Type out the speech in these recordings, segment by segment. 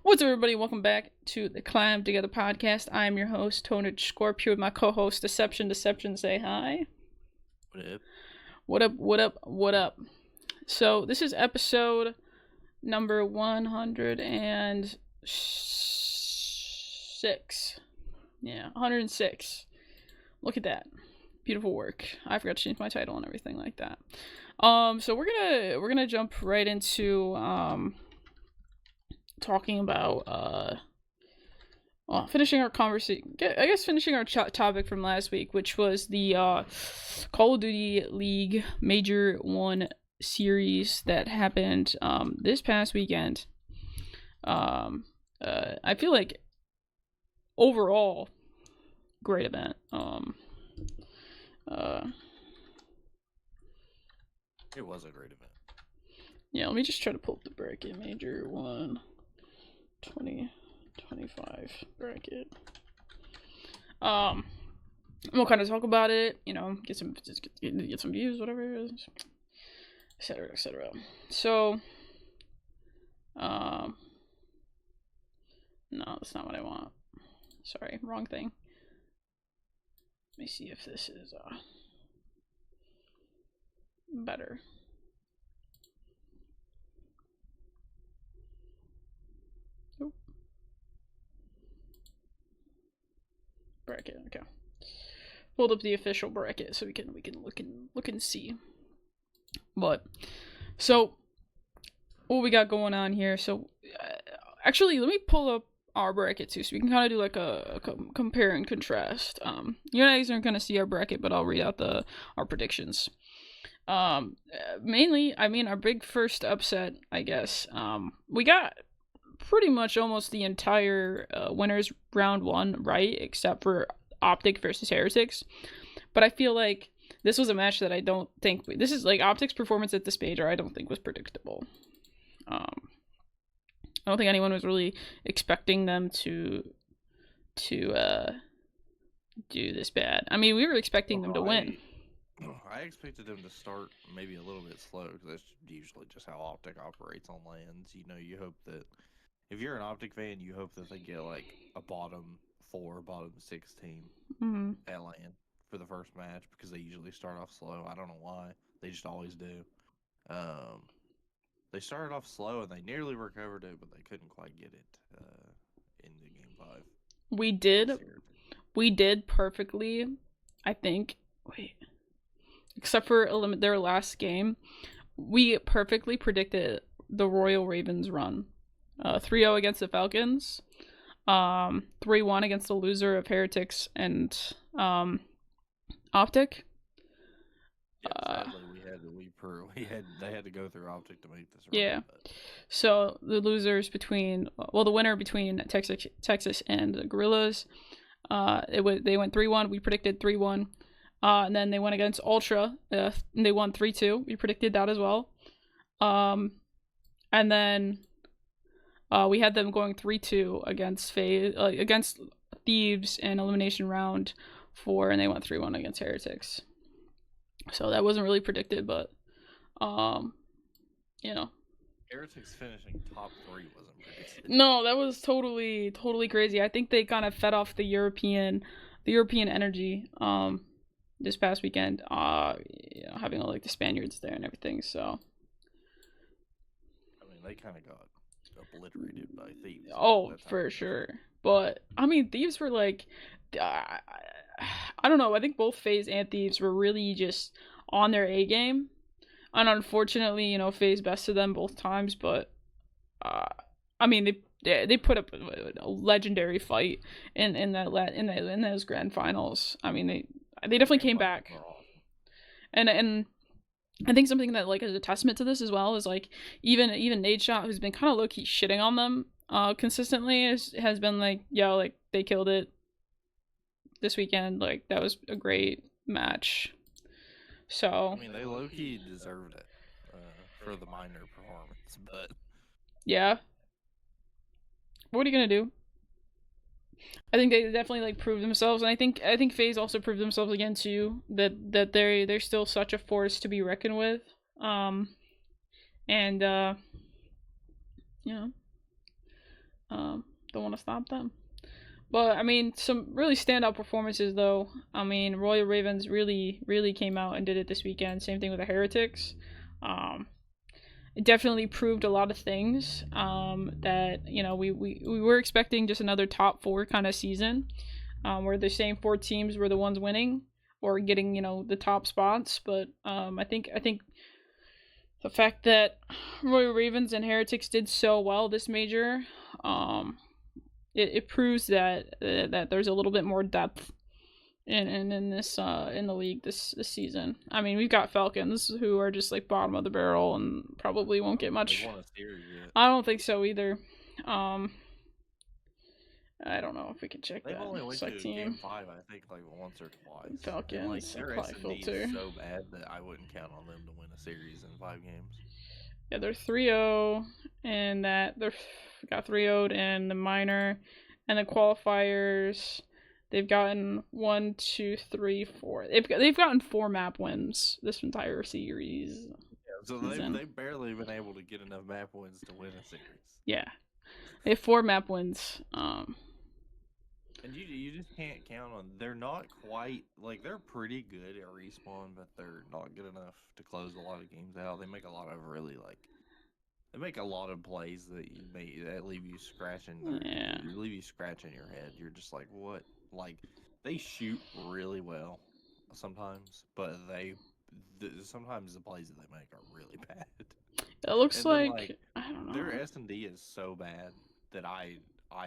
What's up, everybody? Welcome back to the Climb Together podcast. I am your host, Tonage Scorpio, with my co-host, Deception. Say hi. What up? What up, what up, what up? So, this is episode number 106. Yeah, 106. Look at that. Beautiful work. I forgot to change my title and everything like that. So we're gonna jump right into talking about finishing our conversation. I guess finishing our topic from last week, which was the Call of Duty League Major 1 series that happened this past weekend. I feel like overall great event. It was a great event. Yeah, let me just try to pull up the bracket. Major 1 2025 bracket. We'll kind of talk about it, get some views, whatever it is, etc. So, no, that's not what I want. Sorry, wrong thing. Let me see if this is better. Nope. Bracket, okay. Hold up the official bracket so we can look and see. But so what we got going on here? So actually, let me pull up our bracket too, so we can kind of do like a compare and contrast. You guys aren't gonna see our bracket, but I'll read out our predictions. Mainly, I mean, our big first upset, I guess. We got pretty much almost the entire winners round 1 right, except for Optic versus Heretics. But I feel like this was a match that I don't think this is like Optic's performance at this major. I don't think was predictable. I don't think anyone was really expecting them to do this bad. I mean, we were expecting them to win. I expected them to start maybe a little bit slow because that's usually just how Optic operates on lands. You hope that if you're an Optic fan, you hope that they get like a bottom 4, bottom 6 team at land for the first match because they usually start off slow. I don't know why. They just always do. They started off slow and they nearly recovered it, but they couldn't quite get it into game 5. We did perfectly, I think. Wait. Except for their last game, we perfectly predicted the Royal Ravens run. 3-0 against the Falcons. 3-1 against the loser of Heretics and Optic. Yeah, sadly, they had to go through Optic to make this run. Yeah. So the losers the winner between Texas and the Gorillas, they went 3-1. We predicted 3-1. And then they went against Ultra. And they won 3-2. We predicted that as well. And then we had them going 3-2 against Thieves in elimination round 4, and they went 3-1 against Heretics. So that wasn't really predicted, but Heretics finishing top 3 wasn't predicted. No, that was totally crazy. I think they kind of fed off the European energy this past weekend, having all like the Spaniards there and everything. So I mean, they kind of got obliterated by Thieves. Oh, for sure. But I mean, Thieves were like, I don't know. I think both FaZe and Thieves were really just on their A game, and unfortunately, FaZe bested them both times. But I mean, they put up a legendary fight in those grand finals. I mean, they definitely came back, and I think something that like is a testament to this as well is like even Nadeshot, who's been kind of low key shitting on them consistently, has been like, yo, like they killed it this weekend. Like that was a great match. So I mean, they low key deserved it for the minor performance, but yeah. What are you gonna do? I think they definitely like proved themselves, and I think FaZe also proved themselves again too. That they're still such a force to be reckoned with. And you know, don't want to stop them. But I mean, some really standout performances though. I mean, Royal Ravens really came out and did it this weekend. Same thing with the Heretics. Um, it definitely proved a lot of things that we were expecting just another top four kind of season, where the same four teams were the ones winning or getting the top spots. But I think the fact that Royal Ravens and Heretics did so well this major, um, it proves that there's a little bit more depth in this in the league this season. I mean, we've got Falcons who are just like bottom of the barrel and probably won't get much. They won a series yet. I don't think so either. I don't know if we can check They've that. only went Select to team. Game 5, I think, like once or twice. Falcons, and, like, their apply S&D filter. is so bad that I wouldn't count on them to win a series in 5 games. Yeah, they're 3-0, and that they're got 3-0'd in the minor, and the qualifiers. They've gotten 1, 2, 3, 4. They've gotten 4 map wins this entire series. Yeah, so they've barely been able to get enough map wins to win a series. Yeah, they have 4 map wins. And you just can't count on. They're not quite like they're pretty good at respawn, but they're not good enough to close a lot of games out. They make a lot of they make a lot of plays that leave you scratching. Leave you scratching your head. You're just like, what? Like they shoot really well sometimes, but sometimes the plays that they make are really bad. It looks like I don't know. Their S&D is so bad that I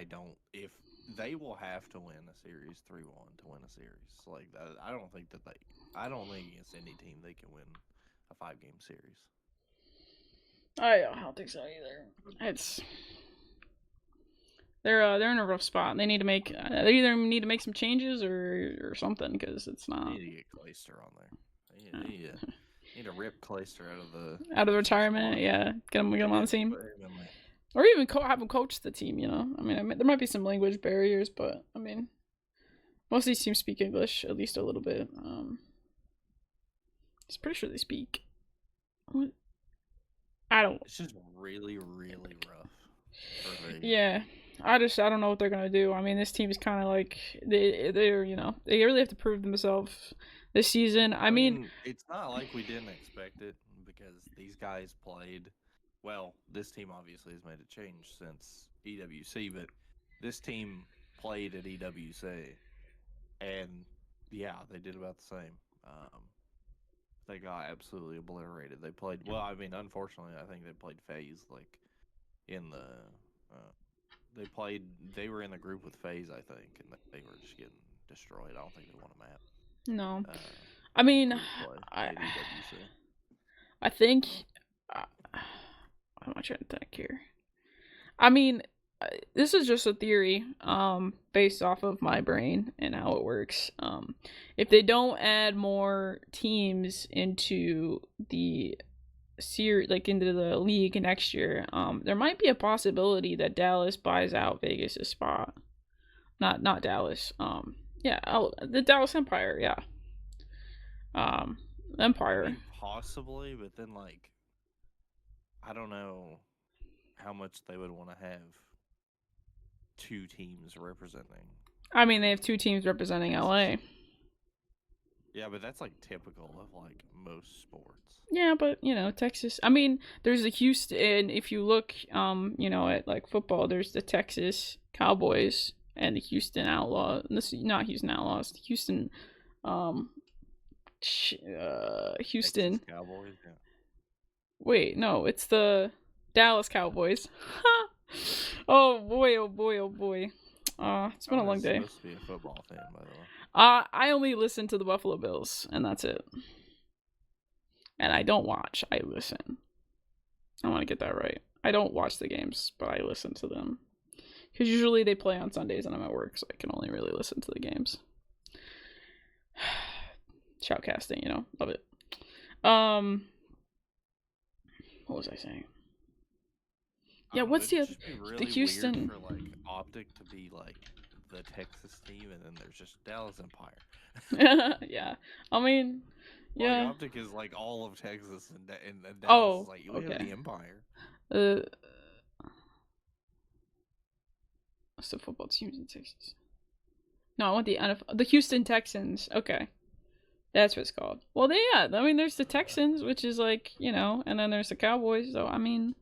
don't. If they will have to win a series 3-1 to win a series like that, I don't think against any team they can win a 5-game series. I don't think so either. They're in a rough spot. They need to make they either need to make some changes or something because it's not. They need to get Clayster on there. Need to rip Clayster out of retirement. Yeah, get him on the team, or even have him coach the team. I mean, there might be some language barriers, but I mean, most of these teams speak English at least a little bit. I'm pretty sure they speak. What? I don't. It's just really rough. Yeah. I don't know what they're gonna do. I mean, this team is kind of like they really have to prove themselves this season. I mean, it's not like we didn't expect it because these guys played well. This team obviously has made a change since EWC, but this team played at EWC, and yeah, they did about the same. They got absolutely obliterated. They played well. I mean, unfortunately, I think they played FaZe like in the. They were in the group with FaZe, I think, and they were just getting destroyed. I don't think they won a map. No. I mean, I think I'm not trying to think here. I mean, this is just a theory based off of my brain and how it works. If they don't add more teams into the into the league next year, there might be a possibility that Dallas buys out Vegas' spot. Not Dallas. The Dallas Empire. Yeah. Empire. I mean, possibly, but then I don't know how much they would want to have 2 teams representing. I mean, they have 2 teams representing LA. Yeah, but that's typical of most sports. Yeah, but Texas. I mean, there's the Houston. If you look, at football, there's the Texas Cowboys and the Houston Outlaws. Not Houston Outlaws. The Houston, Houston Texas Cowboys. Yeah. Wait, no, it's the Dallas Cowboys. Oh boy! It's been a long day. Supposed to be a football fan, by the way. I only listen to the Buffalo Bills, and that's it. And I don't watch. I listen. I want to get that right. I don't watch the games, but I listen to them. Because usually they play on Sundays and I'm at work, so I can only really listen to the games. Shoutcasting, love it. What was I saying? Yeah, what's the Houston? Weird for Optic to be the Texas team, and then there's just Dallas Empire. Yeah, I mean, yeah. Optic is all of Texas and Dallas. Oh, we have the Empire. What's the football teams in Texas? No, I want the NFL. The Houston Texans. Okay. That's what it's called. Well, I mean, there's the Texans, which is like, and then there's the Cowboys. So, I mean,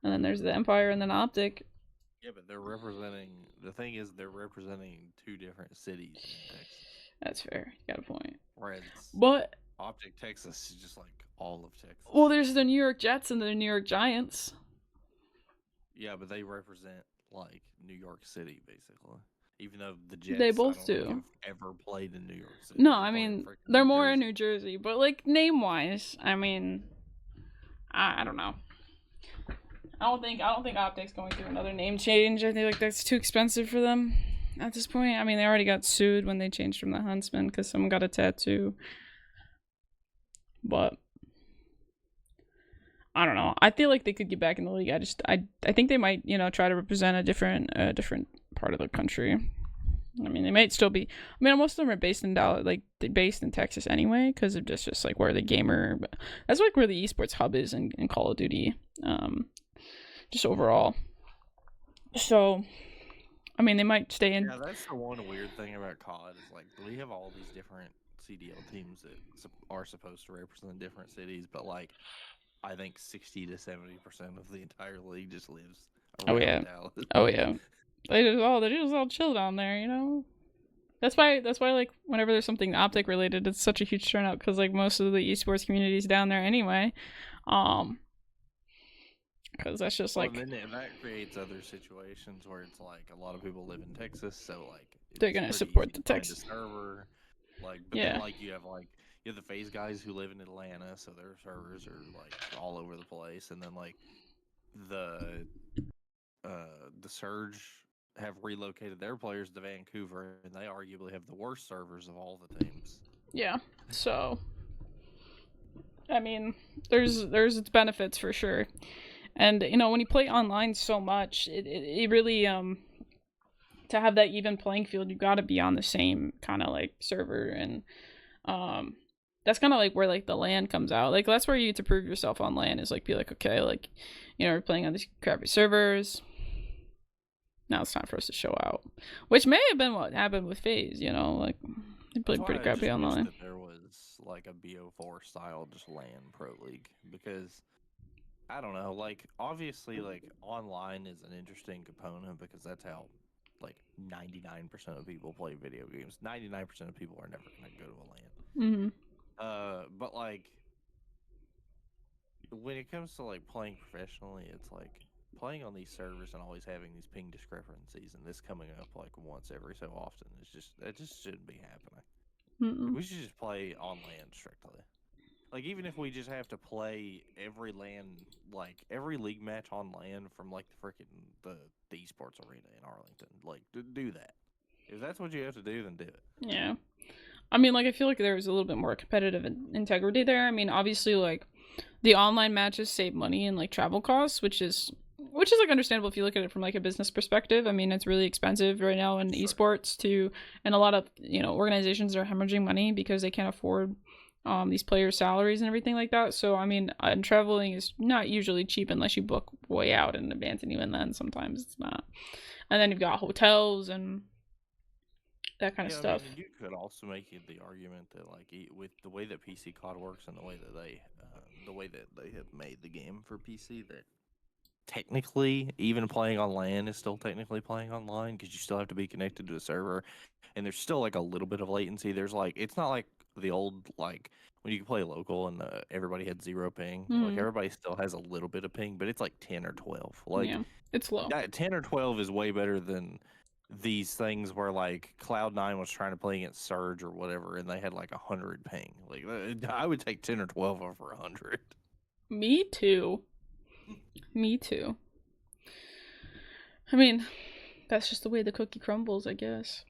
and then there's the Empire and then Optic. Yeah, but they're representing. The thing is, they're representing two different cities in Texas. That's fair. You got a point. Whereas, but Optic Texas is just like all of Texas. Well, there's the New York Jets and the New York Giants. Yeah, but they represent like New York City, basically. Even though the Jets, they both do. Ever played in New York City? No, I mean they're more in New Jersey, but like name-wise, I mean, I don't know. I don't think Optic's going through another name change. I think like that's too expensive for them at this point. I mean, they already got sued when they changed from the Huntsman because someone got a tattoo. But I don't know. I feel like they could get back in the league. I think they might, try to represent a different part of the country. I mean, they might still be. I mean, most of them are based in Dallas, like they're based in Texas anyway, because of just like where the gamer. That's like where the esports hub is in Call of Duty, just overall. So, I mean, they might stay in. Yeah, that's the one weird thing about COD is like we have all these different CDL teams that are supposed to represent different cities, but like I think 60 to 70% of the entire league just lives around Dallas. Oh yeah. They're just all chill down there, That's why like whenever there's something Optic related, it's such a huge turnout because like most of the esports community's down there anyway. Because that's just like. And then that creates other situations where it's like a lot of people live in Texas, so like they're gonna support the Texas server. Like, but then like you have the FaZe guys who live in Atlanta, so their servers are like all over the place, and then like the Surge have relocated their players to Vancouver, and they arguably have the worst servers of all the teams. Yeah, so I mean, there's its benefits for sure, and when you play online so much, it really to have that even playing field, you got to be on the same kind of like server, and that's kind of like where like the LAN comes out. Like that's where you get to prove yourself on LAN is like be like, okay, like we're playing on these crappy servers. Now it's time for us to show out, which may have been what happened with FaZe. Like they played pretty crappy online. There was like a BO4 style just LAN pro league because I don't know. Like obviously, like online is an interesting component because that's how like 99% of people play video games. 99% of people are never gonna go to a LAN. Mm-hmm. But like when it comes to like playing professionally, it's like playing on these servers and always having these ping discrepancies and this coming up like once every so often is that just shouldn't be happening. Mm-mm. We should just play on LAN strictly. Like even if we just have to play every LAN, like every league match on LAN from like the esports arena in Arlington, like do that. If that's what you have to do, then do it. Yeah. I mean, like I feel like there was a little bit more competitive integrity there. I mean, obviously like the online matches save money and like travel costs, which is like understandable if you look at it from like a business perspective. I mean, it's really expensive right now in esports and a lot of organizations are hemorrhaging money because they can't afford these players' salaries and everything like that. So I mean, and traveling is not usually cheap unless you book way out in advance, and even then sometimes it's not. And then you've got hotels and that kind of stuff. I mean, you could also make the argument that like with the way that PC COD works and the way that they have made the game for PC, that technically even playing on LAN is still technically playing online because you still have to be connected to a server, and there's still like a little bit of latency. There's like it's not like the old like when you could play local and everybody had 0 ping. Like everybody still has a little bit of ping, but it's like 10 or 12. Like it's low. 10 or 12 is way better than these things where like Cloud9 was trying to play against Surge or whatever, and they had like 100 ping. Like I would take 10 or 12 over 100. Me too. I mean, that's just the way the cookie crumbles, I guess.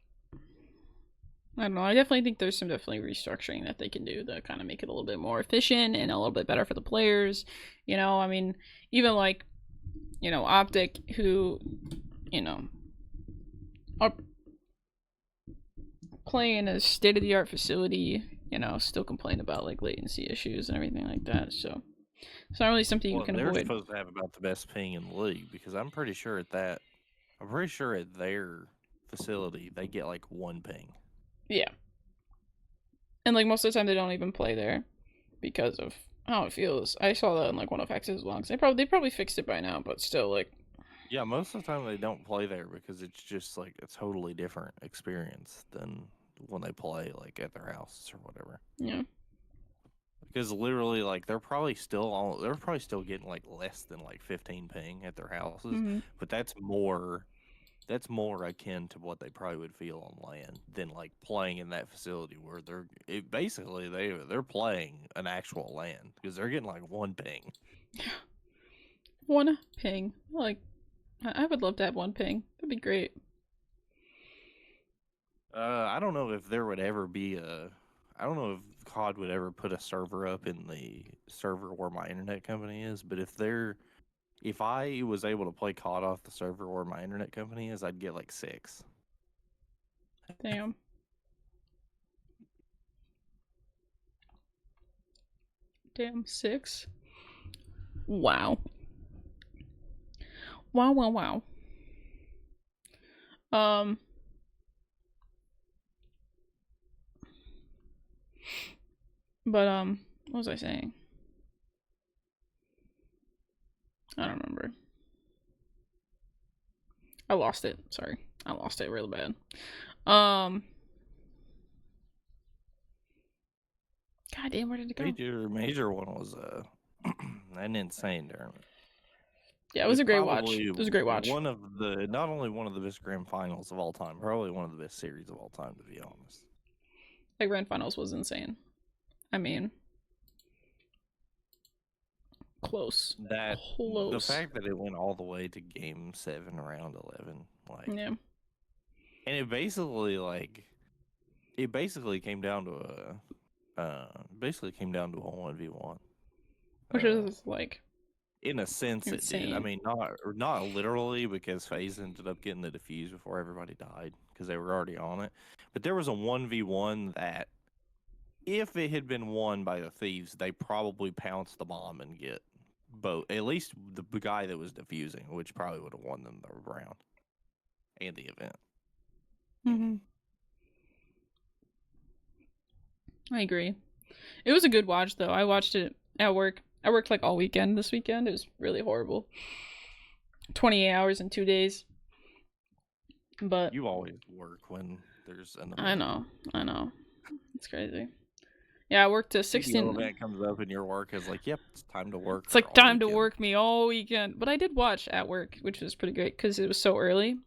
I don't know. I definitely think there's some restructuring that they can do to kind of make it a little bit more efficient and a little bit better for the players. I mean, even like, Optic, who, are playing in a state-of-the-art facility, still complain about like latency issues and everything like that. So it's not really something you can avoid. They're supposed to have about the best ping in the league because I'm pretty sure at that. I'm pretty sure at their facility they get like 1 ping. Yeah. And like most of the time they don't even play there because of how it feels. I saw that in like one of X's logs. They probably fixed it by now, but still like Yeah, most of the time they don't play there because it's just like a totally different experience than when they play like at their houses or whatever. yeah. Because literally, like they're probably still getting like less than like 15 ping at their houses, Mm-hmm. but that's more akin to what they probably would feel on land than like playing in that facility where they're playing an actual land because they're getting like 1 ping. One ping. Like I would love to have one ping. That'd be great. I don't know if there would ever be I don't know if COD would ever put a server up in the server where my internet company is, but if I was able to play COD off the server where my internet company is, I'd get like 6. Damn. Damn 6. Wow. Wow, wow, wow. But what was I saying? I don't remember. I lost it. Sorry. I lost it real bad. God damn, where did it go? Major one was an insane tournament. Yeah, it was a great watch. Probably It was a great watch. not only one of the best grand finals of all time, probably one of the best series of all time, to be honest. Like grand finals was insane. I mean, close. The Close. fact that it went all the way to game 7, round 11, like, Yeah. and it basically came down to a 1v1. Which is like In a sense, it did. I insane. mean, not literally, because FaZe ended up getting the defuse before everybody died because they were already on it. But there was a 1v1 that, if it had been won by the Thieves, they probably pounce the bomb and get both. At least the guy that was defusing, which probably would have won them the round and the event. Mm-hmm. I agree. It was a good watch though. I watched it at work. I worked like all weekend this weekend. It was really horrible. 28 hours in 2 days. But You always work when there's an event. I know. It's crazy. Yeah, I worked to 16. Event comes up and your work is like, yep, it's time to work. It's like time to work me all weekend. But I did watch at work, which was pretty great because it was so early.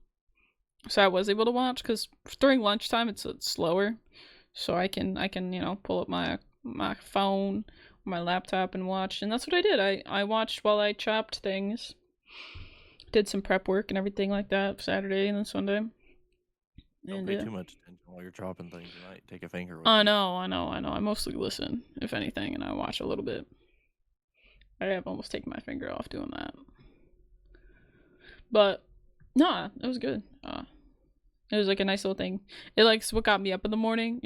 So I was able to watch because during lunchtime it's slower. So I can pull up my phone, my laptop and watch, and that's what I did. I watched while I chopped things. Did some prep work and everything like that Saturday and then Sunday. Don't pay too much attention while you're chopping things. You might take a finger with I know. I mostly listen, if anything, and I watch a little bit. I have almost taken my finger off doing that. But nah, it was good. It was like a nice little thing. It likes what got me up in the morning,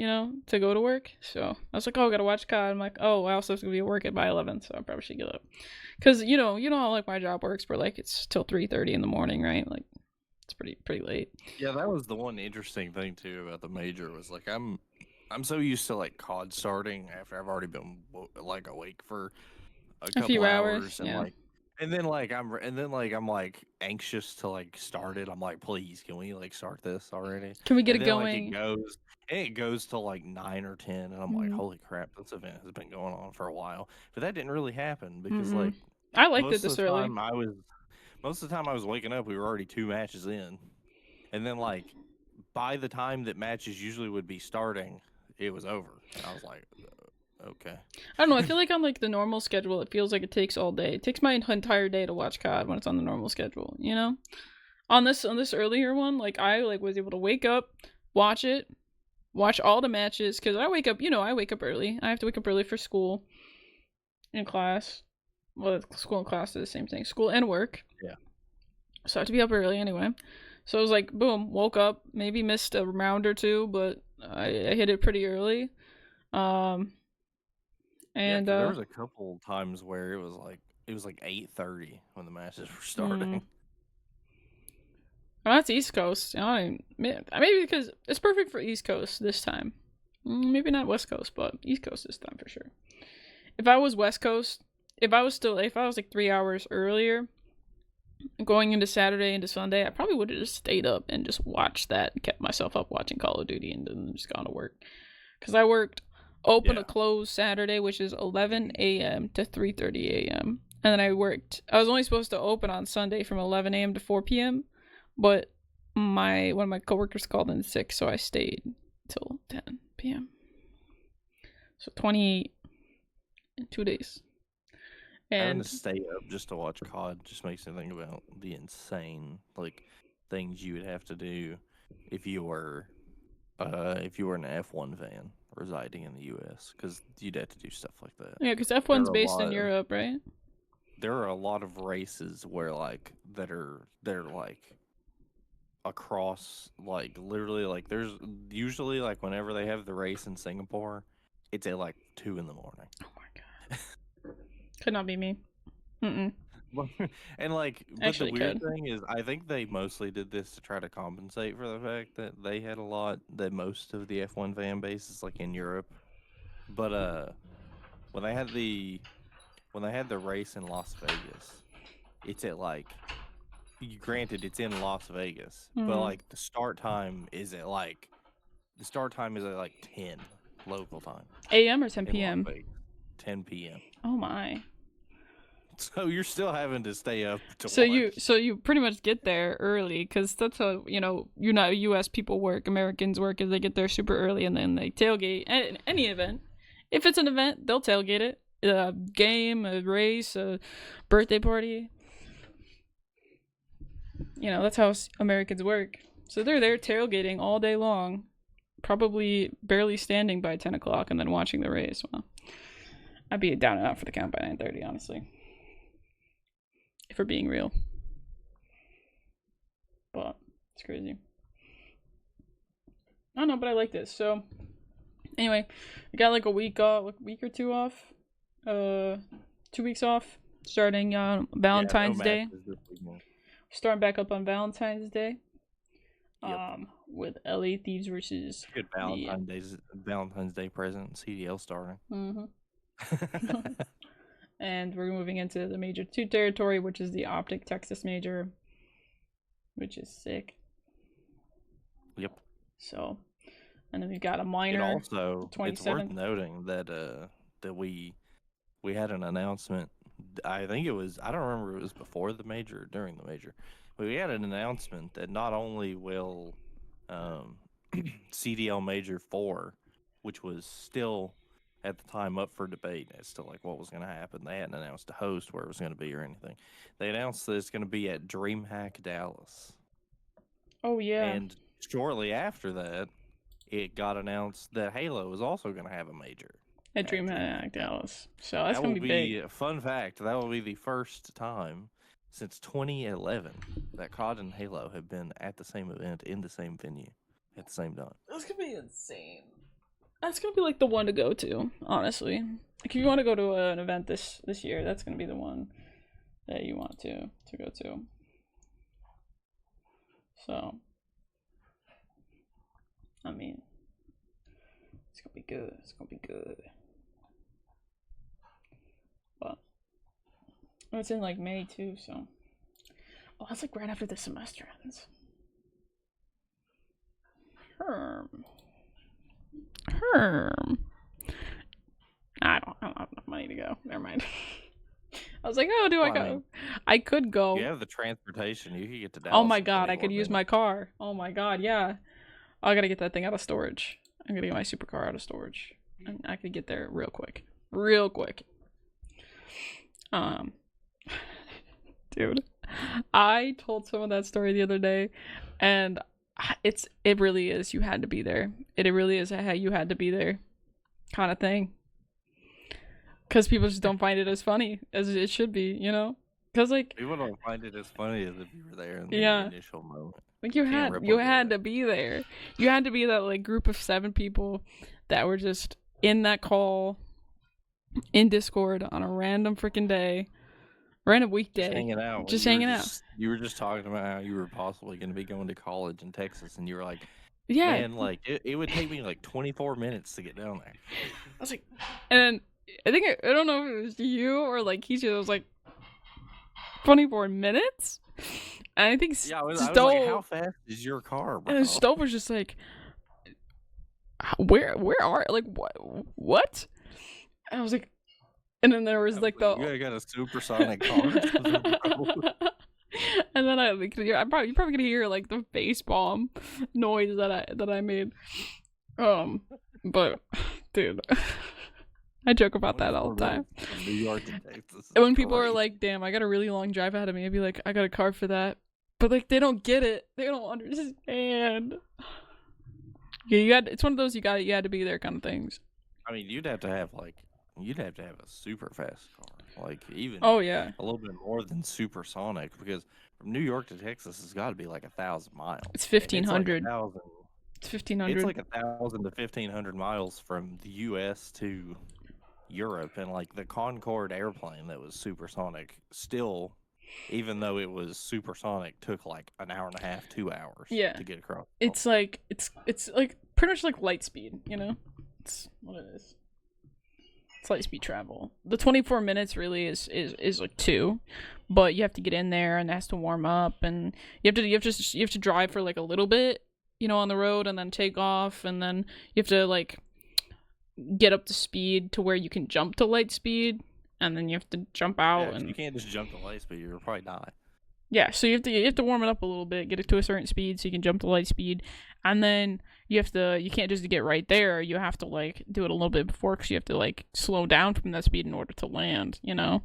to go to work. So I was like, oh, I gotta watch COD. I'm like, oh, I also have to be at work by 11, so I probably should get up. Cause you know how like my job works, where like it's till 3:30 in the morning, right? Like it's pretty late. Yeah, that was the one interesting thing too about the major was like I'm so used to like COD starting after I've already been like awake for a couple few hours and yeah. like. And then I'm like anxious to like start it. I'm like, please, can we like start this already? Can we get and it then, going? Like, it goes to like 9 or 10, and I'm like, holy crap, this event has been going on for a while. But that didn't really happen because like I liked it this early. Most of the time I was waking up, we were already 2 matches in, and then like by the time that matches usually would be starting, it was over. And I was like, okay. I don't know. I feel like on like the normal schedule, it feels like it takes all day. It takes my entire day to watch COD when it's on the normal schedule. On this earlier one, like I like was able to wake up, watch it, watch all the matches because I wake up. I wake up early. I have to wake up early for school and class. Well, school and class is the same thing. School and work. Yeah. So I have to be up early anyway. So it was like, boom, woke up, maybe missed a round or two, but I hit it pretty early. And there was a couple times where it was like 8:30 when the matches were starting. Oh, that's East Coast. Maybe because it's perfect for East Coast this time. Maybe not West Coast, but East Coast this time for sure. If I was West Coast, if I was like 3 hours earlier, going into Saturday into Sunday, I probably would have just stayed up and just watched that, kept myself up watching Call of Duty, and then just gone to work. Because I worked open to close Saturday, which is 11 a.m. to 3:30 a.m. And then I was only supposed to open on Sunday from 11 a.m. to 4 p.m. But one of my coworkers called in sick, so I stayed till 10 p.m. So 28 in 2 days. Having to stay up just to watch COD just makes me think about the insane things you would have to do if you were an F1 fan residing in the U.S. because you'd have to do stuff like that. Yeah, because F1's based in Europe, right? There are a lot of races where they're across literally there's usually whenever they have the race in Singapore, it's at 2 a.m. Oh my god. Could not be me. Mm-mm. And but the weird thing is, I think they mostly did this to try to compensate for the fact that they had that most of the F1 fan base is in Europe. But when they had the race in Las Vegas, it's at granted it's in Las Vegas, but the start time is at 10 local time. AM or 10 p.m. 10 p.m. Oh my. So you're still having to stay up to watch. So you pretty much get there early, because that's how U.S. people work, Americans work, is they get there super early and then they tailgate any event. If it's an event, they'll tailgate it. A game, a race, a birthday party. That's how Americans work. So they're there tailgating all day long, probably barely standing by 10 o'clock and then watching the race. Well, I'd be down and out for the count by 9:30, honestly. If we're being real. But it's crazy. I don't know, but I like this. So anyway, we got a week or two off. 2 weeks off, starting on Valentine's Day. Starting back up on Valentine's Day. Yep. With LA Thieves versus good Valentine's Day present, CDL starting. Mm-hmm. And we're moving into the Major 2 territory, which is the Optic Texas Major, which is sick. Yep. So, and then we've got a minor. It's worth noting that we had an announcement. I think it was, I don't remember if it was before the major or during the major, but we had an announcement that not only will CDL Major 4, which was still at the time up for debate as to what was going to happen. They hadn't announced a host where it was going to be or anything. They announced that it's going to be at DreamHack Dallas. Oh yeah. And shortly after that, it got announced that Halo was also going to have a major at DreamHack Dallas. So that's going to be big. Fun fact, that will be the first time since 2011 that COD and Halo have been at the same event in the same venue at the same time. That's going to be insane. That's gonna be the one to go to, honestly. If you want to go to an event this year, that's gonna be the one that you want to go to. So, I mean, it's gonna be good. It's gonna be good. But it's in May too, so. Oh, that's right after the semester ends. I don't have enough money to go. Never mind. I was like, oh, I go? I could go. You have the transportation. You could get to Dallas. Oh my god, I could use my car. Oh my god, yeah. I gotta get that thing out of storage. I'm gonna get my supercar out of storage. And I could get there real quick. Real quick. Dude. I told someone that story the other day, and it really is. You had to be there. It really is a you had to be there kind of thing. Because people just don't find it as funny as it should be, Because people don't find it as funny as if you were there in the initial moment. You had to be there. You had to be that group of 7 people that were just in that call in Discord on a random freaking day, random Just weekday, hanging out. just You were hanging out. just you were just talking about how you were possibly going to be going to college in Texas, and you were like, Yeah, man, like it would take me like 24 minutes to get down there. I was like, and I think I don't know if it was you or like he was like 24 minutes. And I think Yeah, I was Stowe, like, how fast is your car, bro? and Stowe was just like, where are like what? And I was like, and then there was like the you got a supersonic car. and then you're probably gonna hear like the face bomb noise that I made. But dude, I joke about that all the time. From New York to Texas. And when people are like, "Damn, I got a really long drive ahead of me," I'd be like, "I got a car for that," but like they don't get it. They don't understand. Yeah, it's one of those you had to be there kind of things. I mean, you'd have to have a super fast car, like even Oh yeah, a little bit more than supersonic, because from New York to Texas has got to be like 1,000 miles. it's 1,500. It's 1,500. It's like 1,000 to 1,500 miles from the U.S. to Europe, and like the Concorde airplane that was supersonic still, even though it was supersonic, took like an hour and a half, 2 hours to get across. It's like pretty much like light speed, you know? It's what it is. It's light speed travel. The 24 minutes really is like 2, but you have to get in there and it has to warm up, and you have to drive for like a little bit, you know, on the road, and then take off, and then you have to like get up to speed to where you can jump to light speed, and then you have to jump out, and you can't just jump to light speed, you'll probably die. Yeah, so you have to warm it up a little bit, get it to a certain speed so you can jump to light speed, and then you can't just get right there. You have to like do it a little bit before, because you have to like slow down from that speed in order to land. You know,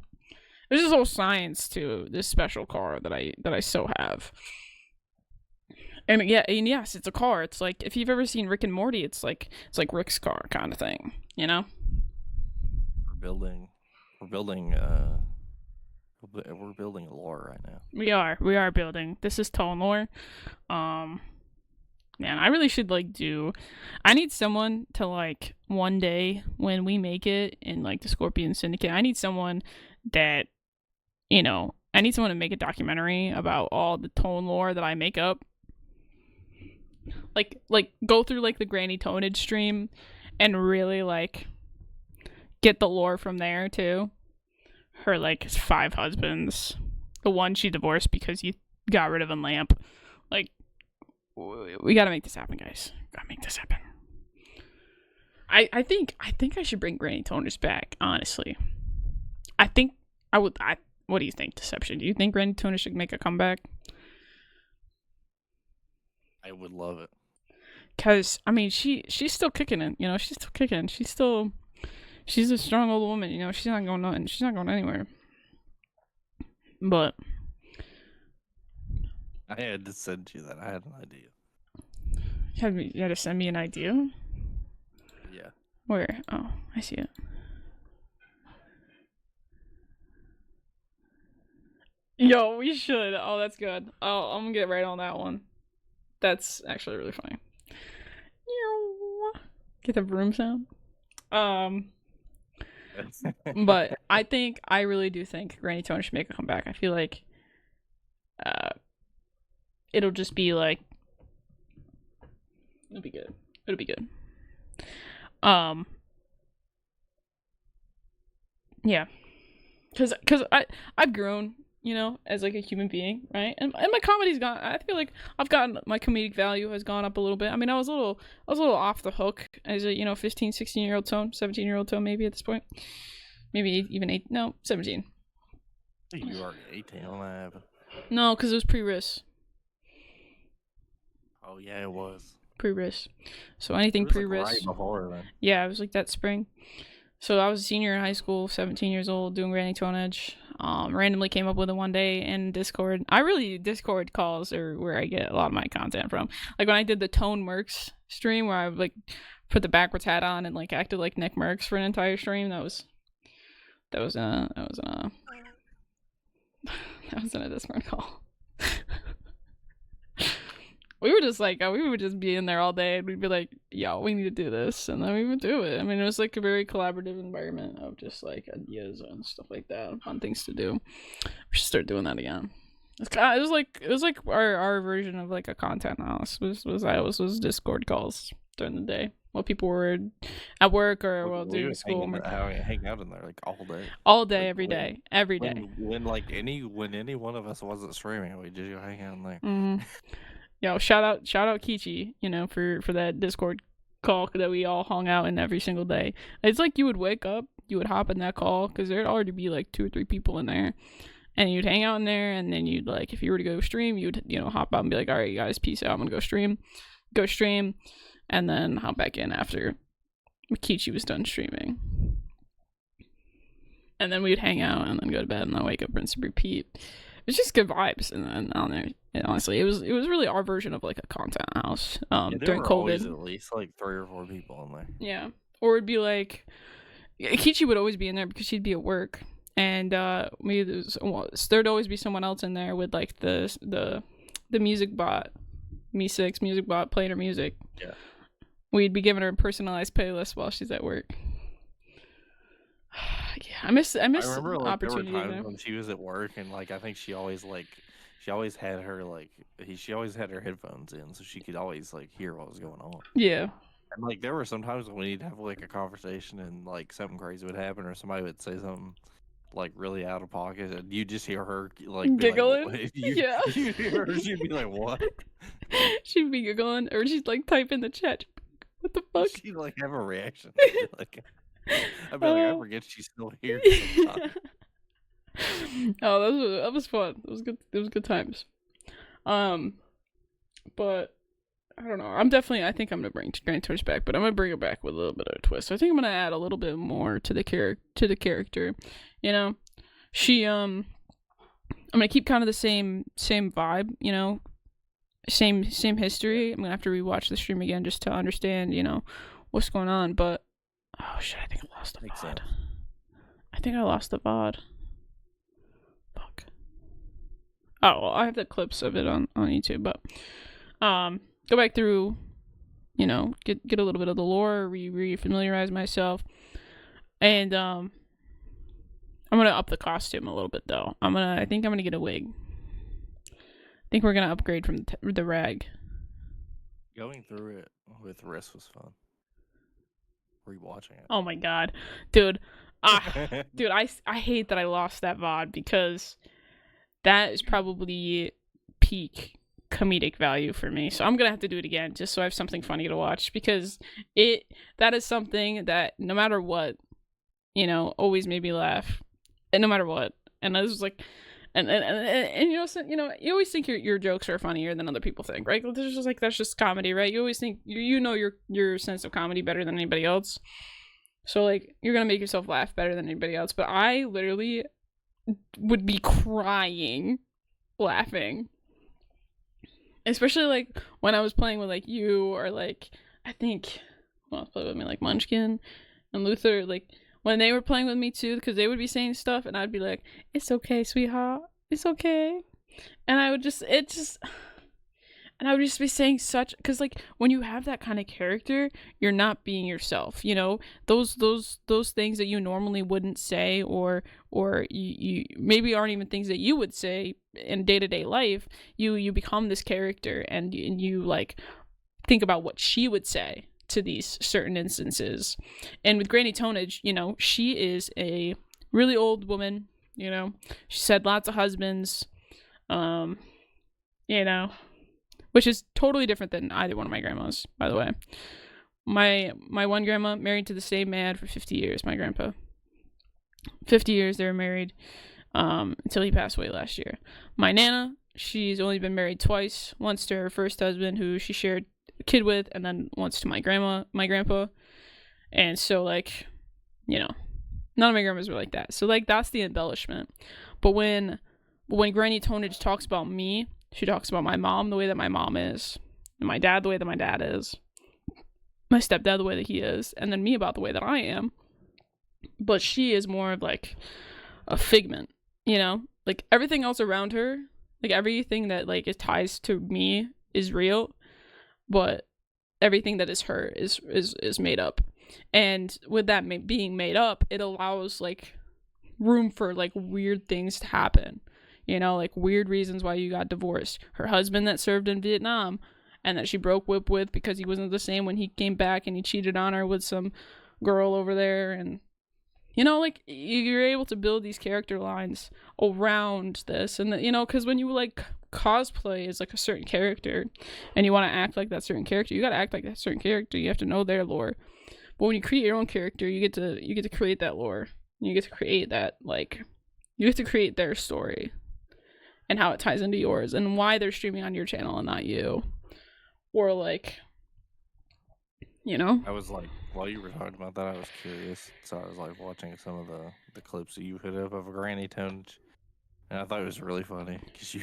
there's this whole science to this special car that I so have. And yes, it's a car. It's like if you've ever seen Rick and Morty, it's like Rick's car kind of thing. You know, we're building a lore right now. We are building. This is Tone Lore. Man, I really should I need someone to like one day when we make it in like the Scorpion Syndicate, I need someone that, you know, I need someone to make a documentary about all the Tone Lore that I make up. Like go through like the Granny Tonage stream and really like get the lore from there too. Her like 5 husbands, the one she divorced because he got rid of a lamp. Like, we gotta make this happen, guys. Gotta make this happen. I think I should bring Granny Toners back. Honestly, I think I would. What do you think, Deception? Do you think Granny Toners should make a comeback? I would love it. Cause I mean, she's still kicking it. You know, she's still kicking. She's a strong old woman, you know. She's not going anywhere. But I had to send you that. I had an idea. You had to send me an idea? Yeah. Where? Oh, I see it. Yo, we should. Oh, that's good. Oh, I'm gonna get right on that one. That's actually really funny. Get the broom sound. But I really do think Granny Toner should make a comeback. I feel like it'll just be like, it'll be good. It'll be good. Yeah, cause I've grown, you know, as like a human being, right? And my comedy's gone. I feel like my comedic value has gone up a little bit. I mean, I was a little off the hook as a, you know, 15, 16-year-old Tone, 17-year-old Tone maybe at this point. Maybe even 17. You are 18 on that. No, because it was pre-RIS. Oh yeah, it was. Pre-RIS. So anything pre-RIS. Like right before then. Yeah, it was like that spring. So I was a senior in high school, 17 years old, doing Granny Tonage. Randomly came up with it one day in Discord. Discord calls are where I get a lot of my content from. Like when I did the Tone Mercs stream, where I like put the backwards hat on and like acted like Nick Mercs for an entire stream. That was in a Discord call. we were just like, we would just be in there all day, and we'd be like, yo, we need to do this, and then we would do it. I mean, it was like a very collaborative environment of just like ideas and stuff like that, fun things to do. We should start doing that again. It was like our version of like a content house was Discord calls during the day while people were at work or while doing school. Hang out in there like all day, like, every day. When any one of us wasn't streaming, we just hang out in there. Mm-hmm. Yo, shout out Kichi, for that Discord call that we all hung out in every single day. It's like you would wake up, you would hop in that call because there'd already be like 2 or 3 people in there. And you'd hang out in there, and then you'd, like, if you were to go stream, you'd, hop out and be like, all right, guys, peace out. I'm going to go stream, and then hop back in after Mikichi was done streaming. And then we'd hang out and then go to bed and then wake up, rinse and repeat. It's just good vibes. And then on there, and honestly, it was really our version of, like, a content house during COVID. Always at least, like, 3 or 4 people in there. Yeah. Or it'd be like, Kichi would always be in there because she'd be at work. And there'd always be someone else in there with like the music bot, Me6 music bot playing her music. Yeah. We'd be giving her a personalized playlist while she's at work. Yeah, I miss remember, like, opportunity. There were times when she was at work, and like I think she always had her headphones in, so she could always like hear what was going on. Yeah. And like there were some times when we'd have like a conversation and like something crazy would happen, or somebody would say something like really out of pocket, and you just hear her like giggling. Like, yeah, you hear her, she'd be like, "What?" She'd be giggling, or she'd like type in the chat, "What the fuck?" She'd like have a reaction. Like, I'd be like, I forget she's still here. Oh, that was fun. It was good. It was good times. But I don't know. I think I'm gonna bring Granny Toneage back, but I'm gonna bring her back with a little bit of a twist. So I think I'm gonna add a little bit more to the character. She I'm gonna keep kind of the same vibe. Same history. I'm gonna have to rewatch the stream again just to understand what's going on. But oh shit, I think I lost the VOD. I think I lost the VOD. Fuck. Oh, well, I have the clips of it on YouTube, but go back through, get a little bit of the lore, re-familiarize myself, and I'm gonna up the costume a little bit though. I think I'm gonna get a wig. I think we're gonna upgrade from the rag. Going through it with Riss was fun. Rewatching it. Oh my god, dude! Dude, I hate that I lost that VOD because that is probably peak comedic value for me. So I'm gonna have to do it again just so I have something funny to watch, because that is something that no matter what, always made me laugh, and no matter what. And I was like, and you always think your jokes are funnier than other people think, right? There's just like, that's just comedy, right? You always think your sense of comedy better than anybody else. So like, you're gonna make yourself laugh better than anybody else. But I literally would be crying laughing, especially like when I was playing with like you, or like I think playing with me like Munchkin and Luther, like when they were playing with me too, because they would be saying stuff and I'd be like, "It's okay, sweetheart, it's okay," and I would just be saying such, because like when you have that kind of character, you're not being yourself, those things that you normally wouldn't say, or you maybe aren't even things that you would say in day-to-day life. You become this character, and you like think about what she would say to these certain instances. And with Granny Toneage, she is a really old woman, she's had lots of husbands, which is totally different than either one of my grandmas, by the way. My one grandma married to the same man for 50 years, my grandpa. 50 years they were married, until he passed away last year. My Nana, she's only been married twice. Once to her first husband, who she shared a kid with, and then once to my grandpa. And so like, none of my grandmas were like that. So like, that's the embellishment. But when Granny Toneage talks about me, she talks about my mom the way that my mom is, and my dad the way that my dad is, my stepdad the way that he is, and then me about the way that I am. But she is more of like a figment, like everything else around her, like everything that like it ties to me is real, but everything that is her is made up. And with that being made up, it allows like room for like weird things to happen, you know, like weird reasons why you got divorced. Her husband that served in Vietnam and that she broke whip with because he wasn't the same when he came back, and he cheated on her with some girl over there. And you know, like you're able to build these character lines around this. And you know, because when you like cosplay as like a certain character and you want to act like that certain character, you got to act like that certain character. You have to know their lore. But when you create your own character, you get to create that lore. You get to create that, like, you get to create their story and how it ties into yours and why they're streaming on your channel and not you. Or like, you know? I was like, while you were talking about that, I was curious. So I was like watching some of the clips that you put up of Granny Tonage, and I thought it was really funny because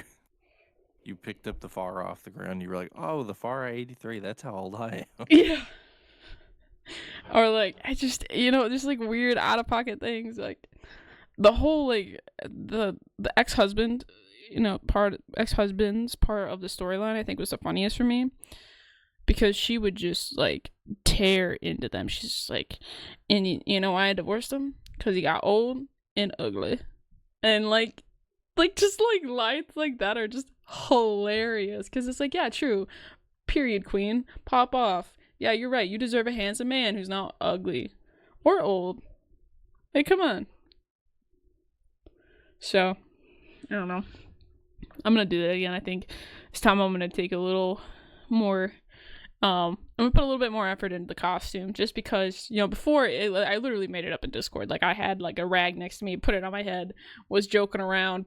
you picked up the Farah off the ground. You were like, oh, the Farah 83. That's how old I am. Yeah. Or like, I just, you know, just like weird out of pocket things. Like the whole like the ex-husband, you know, ex-husband's part of the storyline I think was the funniest for me, because she would just like tear into them. She's just like, and you know why I divorced him? Because he got old and ugly. And like just like lines like that are just hilarious, because it's like, yeah, true, period, queen, pop off. Yeah, you're right, you deserve a handsome man who's not ugly or old. Like, come on. So I don't know, I'm gonna do that again. I think this time I'm gonna take a little more I'm gonna put a little bit more effort into the costume, just because, you know, before I literally made it up in Discord. Like, I had like a rag next to me, put it on my head, was joking around.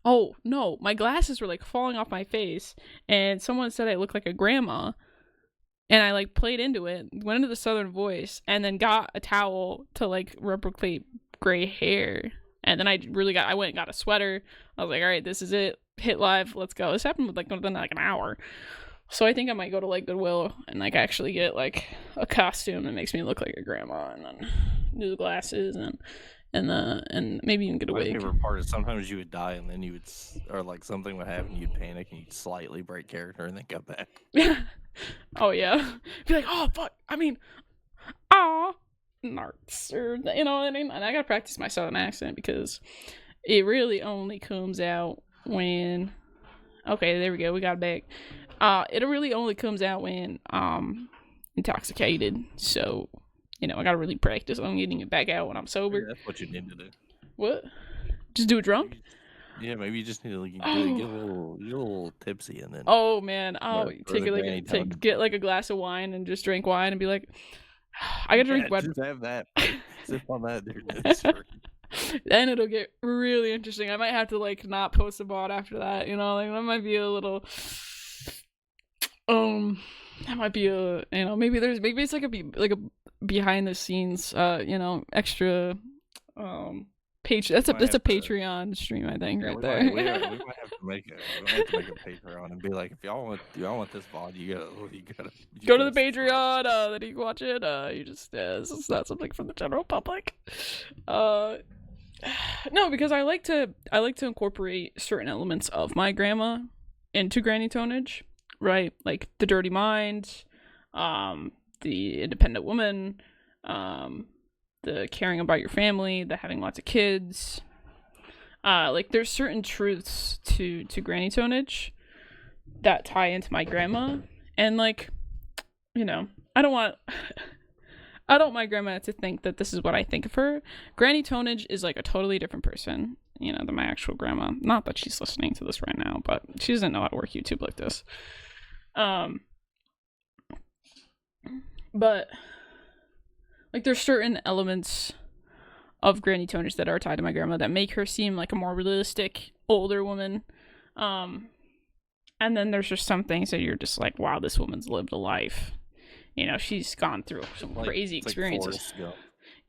Oh no, my glasses were like falling off my face, and someone said I looked like a grandma, and I like played into it, went into the Southern voice, and then got a towel to like replicate gray hair. And then I went and got a sweater. I was like, all right, this is it. Hit live, let's go. This happened within like an hour. So I think I might go to like Goodwill and like actually get like a costume that makes me look like a grandma, and then do the glasses and maybe even get a wig. My favorite part is sometimes you would die and then you would, or like something would happen, you'd panic and you'd slightly break character and then come back. Oh yeah, be like, oh fuck, I mean, oh, narts, or you know what I mean. And I gotta practice my Southern accent, because it really only comes out when. Okay, there we go. We got it back. It really only comes out when intoxicated. So, you know, I gotta really practice on getting it back out when I'm sober. Yeah, that's what you need to do. What? Just do it drunk? Yeah, maybe you just need to get a little tipsy and then. Oh man, get like a glass of wine and just drink wine and be like, I gotta drink wine. Just have that. Sip on that, dude. Then it'll get really interesting. I might have to like not post a bot after that. You know, like that might be a little. That might be a, you know, maybe it's like a behind the scenes, you know, extra, that's a Patreon stream, I think, right there. We might have to make a Patreon and be like, if y'all want this VOD, you gotta go to the Patreon, then you can watch it. You just it's not something for the general public. No, because I like to incorporate certain elements of my grandma into Granny Tonage. Right, like the dirty mind, the independent woman, the caring about your family, the having lots of kids. Like there's certain truths to Granny Tonage that tie into my grandma, and like, you know, I don't want my grandma to think that this is what I think of her. Granny Tonage is like a totally different person, you know, than my actual grandma. Not that she's listening to this right now, but she doesn't know how to work YouTube like this. But like there's certain elements of Granny Tonage that are tied to my grandma that make her seem like a more realistic older woman. And then there's just some things that you're just like, wow, this woman's lived a life. You know, she's gone through some crazy experiences.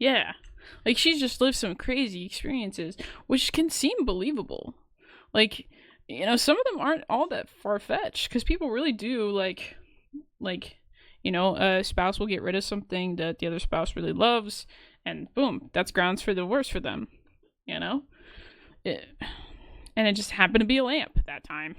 Yeah. Like she's just lived some crazy experiences, which can seem believable. Like, you know, some of them aren't all that far-fetched, because people really do, like, you know, a spouse will get rid of something that the other spouse really loves, and boom, that's grounds for divorce for them, you know? And it just happened to be a lamp that time.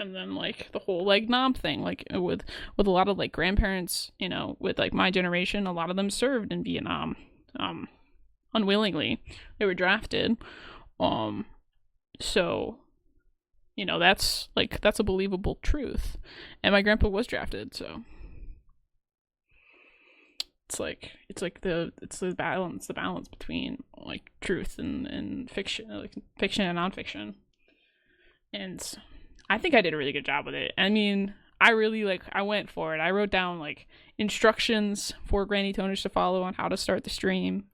And then like the whole like nom thing, like with a lot of like grandparents, you know, with like my generation, a lot of them served in Vietnam, unwillingly. They were drafted. So, you know, that's a believable truth. And my grandpa was drafted, so it's the balance between like truth and fiction, like fiction and nonfiction. And I think I did a really good job with it. I mean, I really I went for it. I wrote down like instructions for Granny Toners to follow on how to start the stream.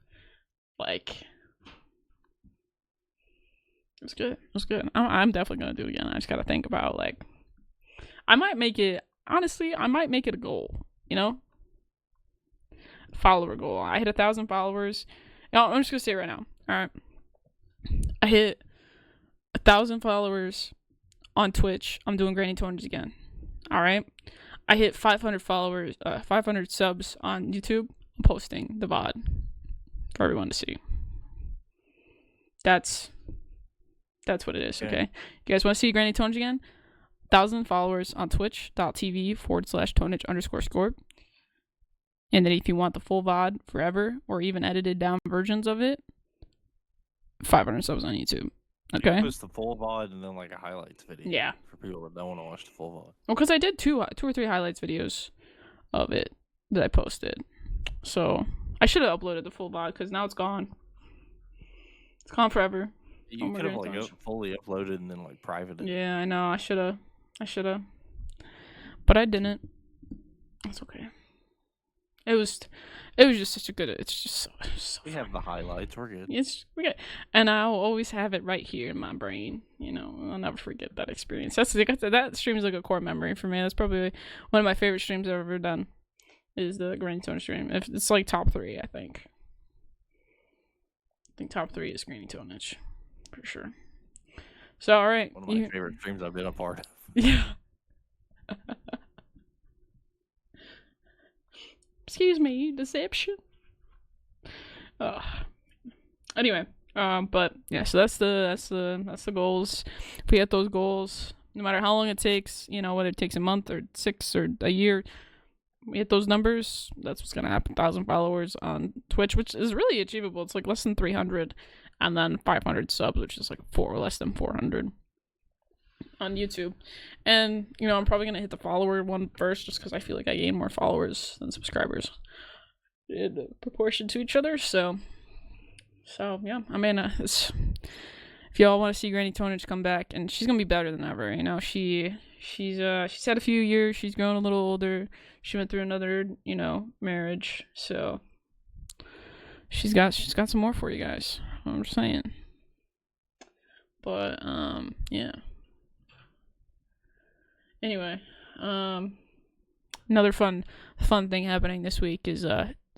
Like, it was good. It was good. I'm definitely gonna do it again. I just gotta think about like, I might make it. Honestly, I might make it a goal. You know, follower goal. I hit 1,000 followers. No, I'm just gonna say it right now. All right, I hit 1,000 followers on Twitch. I'm doing Granny Toners again. All right, I hit 500 followers, 500 subs on YouTube. I'm posting the VOD for everyone to see. That's what it is. Okay. You guys want to see Granny Toners again? 1,000 followers on twitch.tv/tonage_score. And then if you want the full VOD forever or even edited down versions of it, 500 subs on YouTube. Okay. Post the full VOD and then like a highlights video. Yeah. For people that don't want to watch the full VOD. Well, because I did two or three highlights videos of it that I posted. So I should have uploaded the full VOD because now it's gone. It's gone forever. You could have like fully uploaded and then like private it. Yeah, I know. I should have. But I didn't. It's okay. It was just such a good. It's just so we have the highlights. We're good. We good, and I'll always have it right here in my brain. You know, I'll never forget that experience. That stream is like a core memory for me. That's probably one of my favorite streams I've ever done. Is the Granny Toner stream? If it's like top 3, I think. I think top 3 is Granny Tonage, for sure. So all right, one of my favorite streams I've been a part of. Yeah. Excuse me, deception. Anyway, but yeah, so that's the goals. If we hit those goals, no matter how long it takes, you know, whether it takes a month or 6 or a year, we hit those numbers. That's what's gonna happen. 1,000 followers on Twitch, which is really achievable. It's like less than 300, and then 500 subs, which is like less than 400 on YouTube. And you know, I'm probably gonna hit the follower one first, just because I feel like I gain more followers than subscribers in proportion to each other. So yeah, I mean, if y'all want to see Granny Tonage come back, and she's gonna be better than ever. You know, she's had a few years. She's grown a little older. She went through another, you know, marriage. So she's got some more for you guys. I'm just saying. But yeah. Anyway, another fun thing happening this week is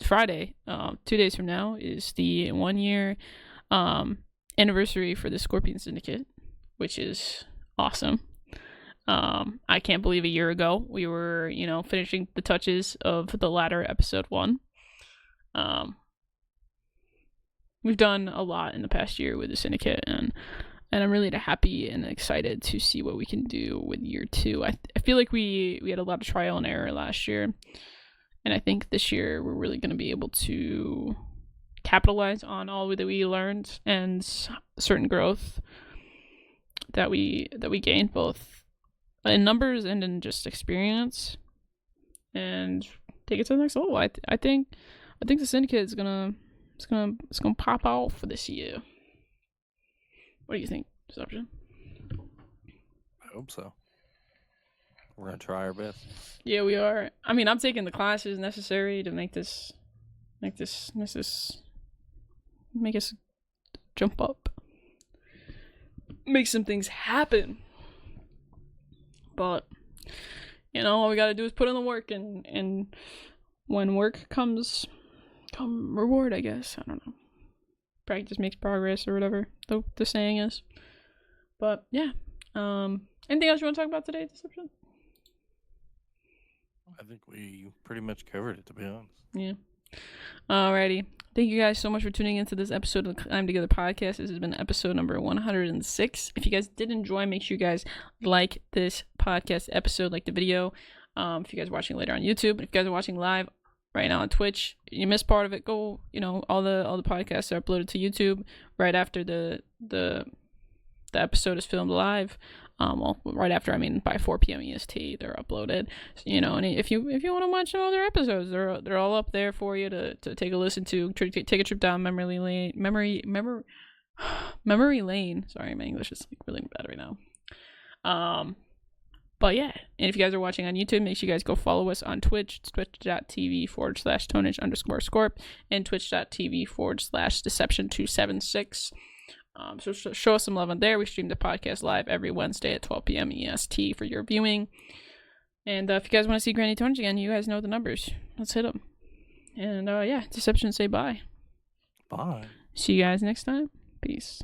Friday. 2 days from now is the 1-year anniversary for the Scorpion Syndicate, which is awesome. I can't believe a year ago we were, you know, finishing the touches of the latter episode 1. We've done a lot in the past year with the Syndicate, and I'm really happy and excited to see what we can do with year 2. I feel like we had a lot of trial and error last year, and I think this year we're really going to be able to capitalize on all that we learned and certain growth that we gained, both in numbers and in just experience, and take it to the next level. I think the Syndicate is gonna pop off for this year. What do you think, Deception? I hope so. We're gonna try our best. Yeah, we are. I mean, I'm taking the classes necessary to make us jump up, make some things happen. But you know, all we gotta do is put in the work, and when work comes reward, I guess. I don't know. Practice makes progress, or whatever the saying is. But yeah. Anything else you want to talk about today, Deception? I think we pretty much covered it, to be honest. Yeah. Alrighty. Thank you guys so much for tuning into this episode of the Climb Together podcast. This has been episode number 106. If you guys did enjoy, make sure you guys like this podcast episode, like the video. If you guys are watching later on YouTube, if you guys are watching live right now on Twitch, you missed part of it, go, all the podcasts are uploaded to YouTube right after the episode is filmed live. Well, right after, I mean, by 4 p.m. EST, they're uploaded. And if you want to watch other episodes, they're all up there for you to take a listen to. Take a trip down memory lane. Memory lane. Sorry, my English is like really bad right now. But yeah, and if you guys are watching on YouTube, make sure you guys go follow us on Twitch. It's twitch.tv/Tonage_Scorp and twitch.tv/Deception276. So show us some love on there. We stream the podcast live every Wednesday at 12 p.m. EST for your viewing. And if you guys want to see Granny Tonage again, you guys know the numbers. Let's hit them. And yeah, Deception, say bye. Bye. See you guys next time. Peace.